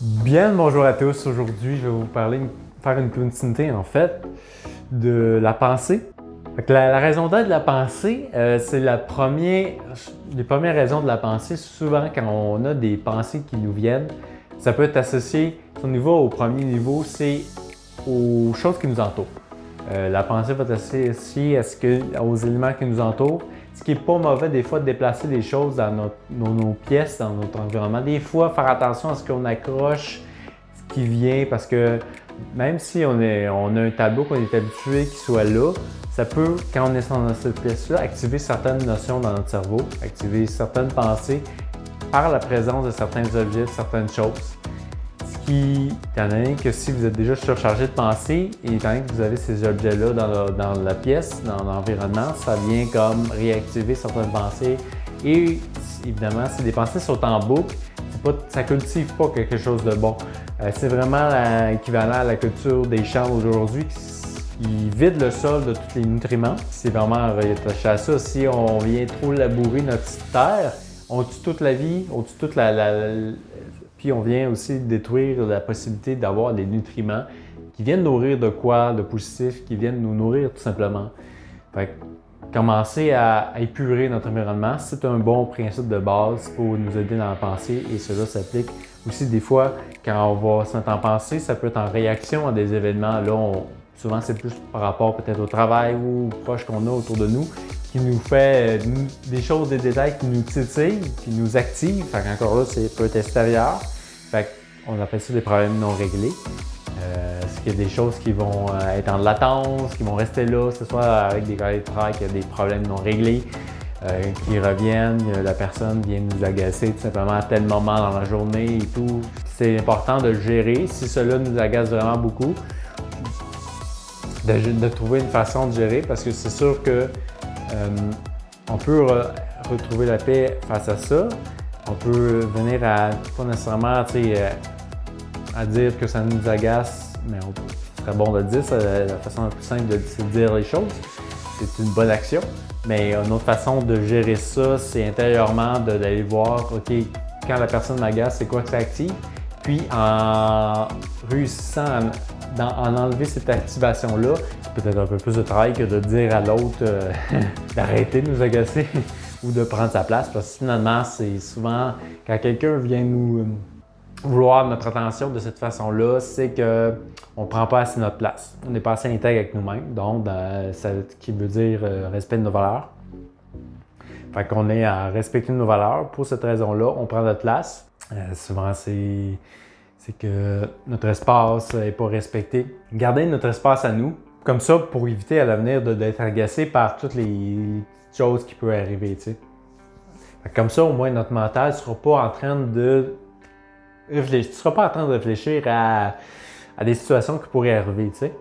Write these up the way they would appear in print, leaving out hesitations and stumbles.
Bien le bonjour à tous. Aujourd'hui, je vais vous faire une continuité en fait de la pensée. La raison d'être de la pensée, c'est les premières raisons de la pensée. Souvent, quand on a des pensées qui nous viennent, ça peut être associé, au premier niveau, c'est aux choses qui nous entourent. La pensée va être associée aux éléments qui nous entourent. Ce qui n'est pas mauvais des fois de déplacer des choses dans nos pièces, dans notre environnement. Des fois, faire attention à ce qu'on accroche, ce qui vient, parce que même si on a un tableau qu'on est habitué qu'il soit là, ça peut, quand on est dans cette pièce-là, activer certaines notions dans notre cerveau, activer certaines pensées par la présence de certains objets, de certaines choses. Étant donné que si vous êtes déjà surchargé de pensées, et étant donné que vous avez ces objets-là dans la pièce, dans l'environnement, ça vient comme réactiver certaines pensées. Et évidemment, si les pensées sont en boucle, ça ne cultive pas quelque chose de bon. C'est vraiment l'équivalent à la culture des champs d'aujourd'hui qui vide le sol de tous les nutriments. C'est vraiment rattaché à ça. Si on vient trop labourer notre petite terre, on tue toute la vie, on tue toute puis on vient aussi détruire la possibilité d'avoir des nutriments qui viennent nourrir de quoi de positif, qui viennent nous nourrir tout simplement. Fait que commencer à épurer notre environnement, c'est un bon principe de base pour nous aider dans la pensée et cela s'applique aussi des fois quand on va se mettre en pensée, ça peut être en réaction à des événements. Là, souvent c'est plus par rapport peut-être au travail ou aux proches qu'on a autour de nous qui nous fait des choses, des détails qui nous titillent, qui nous activent. Fait qu'encore là, c'est peut être extérieur. Fait qu'on appelle ça des problèmes non réglés. Est-ce qu'il y a des choses qui vont être en latence, qui vont rester là, que ce soit avec des collègues de travail qui a des problèmes non réglés, qui reviennent, la personne vient nous agacer tout simplement à tel moment dans la journée et tout. C'est important de gérer. Si cela nous agace vraiment beaucoup, de trouver une façon de gérer parce que c'est sûr que on peut retrouver la paix face à ça. On peut venir pas nécessairement à dire que ça nous agace, mais ce serait bon de le dire. La façon la plus simple c'est de dire les choses. C'est une bonne action. Mais une autre façon de gérer ça, c'est intérieurement d'aller voir, OK, quand la personne m'agace, c'est quoi que ça active? Puis en réussissant à enlever cette activation-là, c'est peut-être un peu plus de travail que de dire à l'autre d'arrêter de nous agacer ou de prendre sa place. Parce que finalement, c'est souvent quand quelqu'un vient nous vouloir notre attention de cette façon-là, c'est qu'on ne prend pas assez notre place. On n'est pas assez intègre avec nous-mêmes, donc ça qui veut dire respect de nos valeurs. Fait qu'on est à respecter nos valeurs. Pour cette raison-là, on prend notre place. Souvent, c'est que notre espace n'est pas respecté. Garder notre espace à nous, comme ça, pour éviter à l'avenir d'être agacé par toutes les choses qui peuvent arriver. T'sais. Comme ça, au moins, notre mental ne sera pas en train de réfléchir. Tu ne seras pas en train de réfléchir à des situations qui pourraient arriver. T'sais.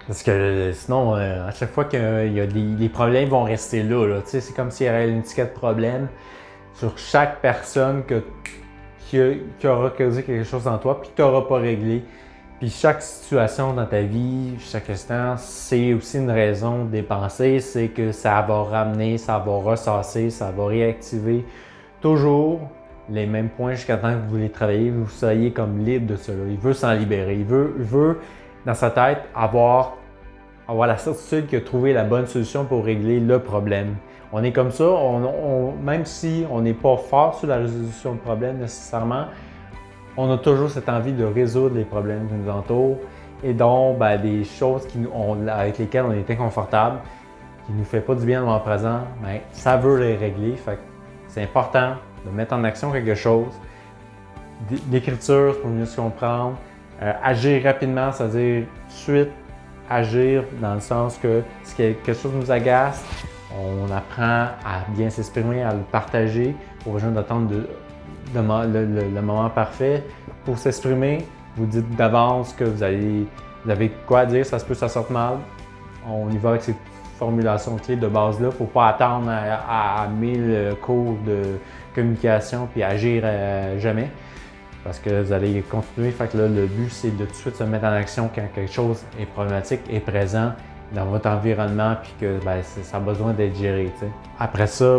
Parce que sinon, à chaque fois qu'il y a les problèmes vont rester là. C'est comme s'il y avait une étiquette problème sur chaque personne qui aura causé quelque chose en toi puis que tu n'auras pas réglé. Puis chaque situation dans ta vie, chaque instant, c'est aussi une raison des pensées, c'est que ça va ramener, ça va ressasser, ça va réactiver toujours les mêmes points jusqu'à temps que vous les travaillez, vous soyez comme libre de cela. Il veut s'en libérer, il veut dans sa tête avoir la certitude qu'il a trouvé la bonne solution pour régler le problème. On est comme ça, même si on n'est pas fort sur la résolution de problème nécessairement, on a toujours cette envie de résoudre les problèmes qui nous entourent et donc des choses avec lesquelles on est inconfortable, qui ne nous fait pas du bien dans le moment présent, mais ça veut les régler. Fait que c'est important de mettre en action quelque chose. L'écriture pour mieux se comprendre, agir rapidement, c'est-à-dire tout de suite agir dans le sens que si quelque chose nous agace, on apprend à bien s'exprimer, à le partager, pas besoin d'attendre le moment parfait. Pour s'exprimer, vous dites d'avance que vous avez quoi à dire, ça se peut que ça sorte mal. On y va avec ces formulations clés de base-là. Il ne faut pas attendre à 1000 cours de communication puis agir jamais. Parce que vous allez continuer. Fait que là, le but, c'est de tout de suite se mettre en action quand quelque chose est problématique, est présent dans votre environnement puis que ça a besoin d'être géré. T'sais. Après ça,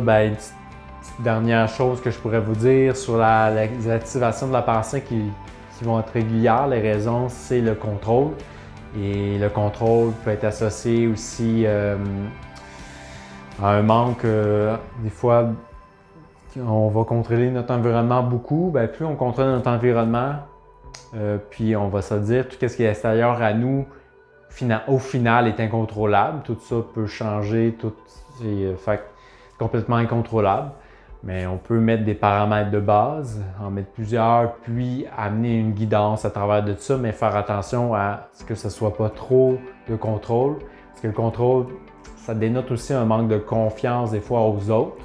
Dernière chose que je pourrais vous dire sur les activations de la pensée qui vont être régulières, les raisons, c'est le contrôle. Et le contrôle peut être associé aussi à un manque, des fois, on va contrôler notre environnement beaucoup. Bien, plus on contrôle notre environnement, puis on va se dire, tout ce qui est extérieur à nous, au final, est incontrôlable. Tout ça peut changer, tout est complètement incontrôlable. Mais on peut mettre des paramètres de base, en mettre plusieurs, puis amener une guidance à travers de tout ça, mais faire attention à ce que ce ne soit pas trop de contrôle. Parce que le contrôle, ça dénote aussi un manque de confiance des fois aux autres.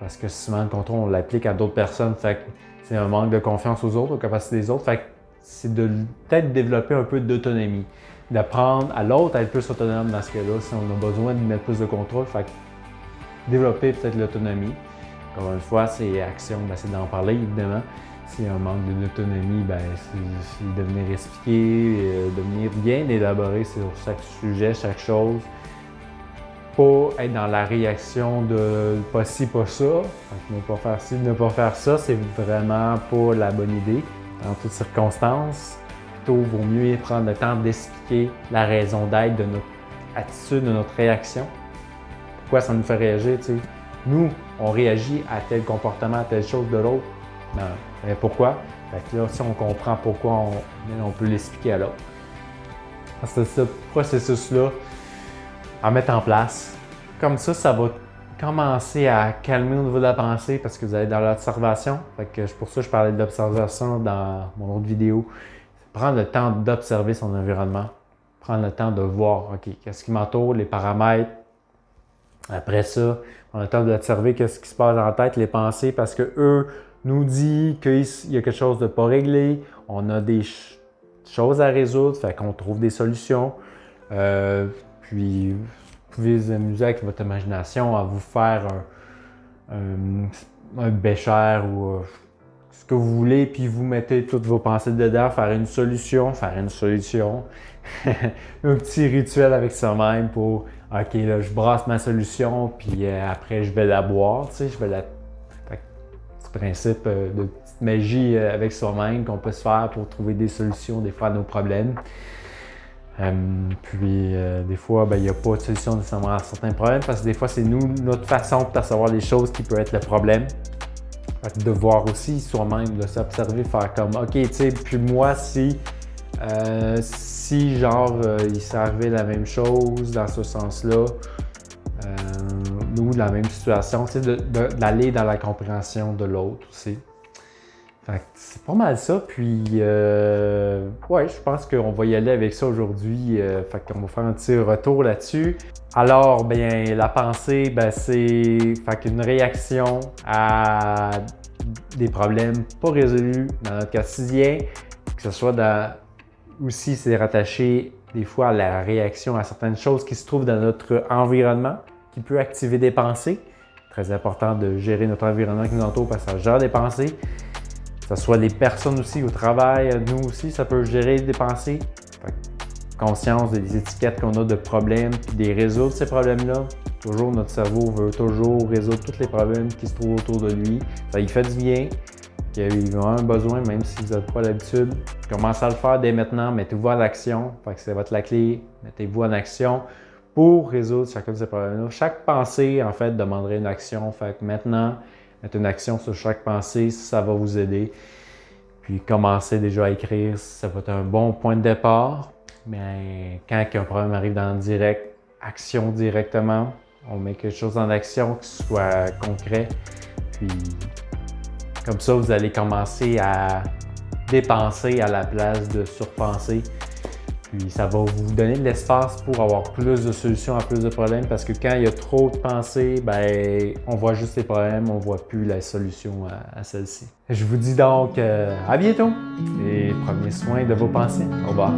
Parce que souvent, le contrôle, on l'applique à d'autres personnes. Fait que c'est un manque de confiance aux autres, aux capacités des autres. Fait que c'est de peut-être développer un peu d'autonomie. D'apprendre à l'autre à être plus autonome dans ce cas-là, si on a besoin de mettre plus de contrôle. Fait que développer peut-être l'autonomie. Encore une fois, c'est action, c'est d'en parler évidemment. S'il y a un manque d'autonomie, c'est de venir expliquer, de venir bien élaborer sur chaque sujet, chaque chose. Pas être dans la réaction de pas ci, pas ça. Ne pas faire ci, ne pas faire ça, c'est vraiment pas la bonne idée. Dans toutes circonstances, plutôt vaut mieux prendre le temps d'expliquer la raison d'être de notre attitude, de notre réaction. Pourquoi ça nous fait réagir, tu sais. Nous, on réagit à tel comportement, à telle chose de l'autre. Mais pourquoi? Fait que là, si on comprend pourquoi, on peut l'expliquer à l'autre. C'est ce processus-là à mettre en place. Comme ça va commencer à calmer au niveau de la pensée parce que vous allez dans l'observation. Pour ça, je parlais de l'observation dans mon autre vidéo. Prendre le temps d'observer son environnement. Prendre le temps de voir, OK, qu'est-ce qui m'entoure, les paramètres. Après ça, on a le temps d'observer qu'est-ce qui se passe dans la tête, les pensées, parce qu'eux nous disent qu'il y a quelque chose de pas réglé, on a des choses à résoudre, fait qu'on trouve des solutions. Puis, vous pouvez vous amuser avec votre imagination à vous faire un bécher ou ce que vous voulez, puis vous mettez toutes vos pensées dedans, faire une solution. Un petit rituel avec soi-même pour OK, là, je brasse ma solution, puis après, je vais la boire. Tu sais, petit principe de petite magie avec soi-même qu'on peut se faire pour trouver des solutions des fois à nos problèmes. Des fois, il n'y a pas de solution nécessairement à certains problèmes parce que des fois, c'est notre façon de percevoir les choses qui peut être le problème. De voir aussi soi-même, de s'observer, faire comme OK, tu sais, puis moi, si il s'est arrivé la même chose dans ce sens-là, ou la même situation, c'est d'aller dans la compréhension de l'autre aussi. Fait que c'est pas mal ça, puis je pense qu'on va y aller avec ça aujourd'hui. Fait qu'on va faire un petit retour là-dessus. Alors, la pensée, c'est une réaction à des problèmes pas résolus dans notre quotidien, que ce soit aussi c'est rattaché des fois à la réaction à certaines choses qui se trouvent dans notre environnement, qui peut activer des pensées. Très important de gérer notre environnement qui nous entoure parce que ça gère des pensées. Que ce soit les personnes aussi au travail, nous aussi, ça peut gérer des pensées. Conscience des étiquettes qu'on a de problèmes, puis des résoudre ces problèmes-là. Toujours, notre cerveau veut toujours résoudre tous les problèmes qui se trouvent autour de lui. Ça lui fait du bien. Il a un besoin, même si vous n'avez pas l'habitude. Commencez à le faire dès maintenant. Mettez-vous en action. C'est la clé. Mettez-vous en action pour résoudre chacun de ces problèmes-là. Chaque pensée, en fait, demanderait une action. Fait que maintenant, mettez une action sur chaque pensée, ça va vous aider. Puis commencez déjà à écrire, ça va être un bon point de départ. Mais quand un problème arrive dans le direct, action directement. On met quelque chose en action qui soit concret. Puis comme ça, vous allez commencer à dépenser à la place de surpenser. Puis ça va vous donner de l'espace pour avoir plus de solutions à plus de problèmes parce que quand il y a trop de pensées, on voit juste les problèmes, on ne voit plus la solution à celle-ci. Je vous dis donc à bientôt et prenez soin de vos pensées. Au revoir.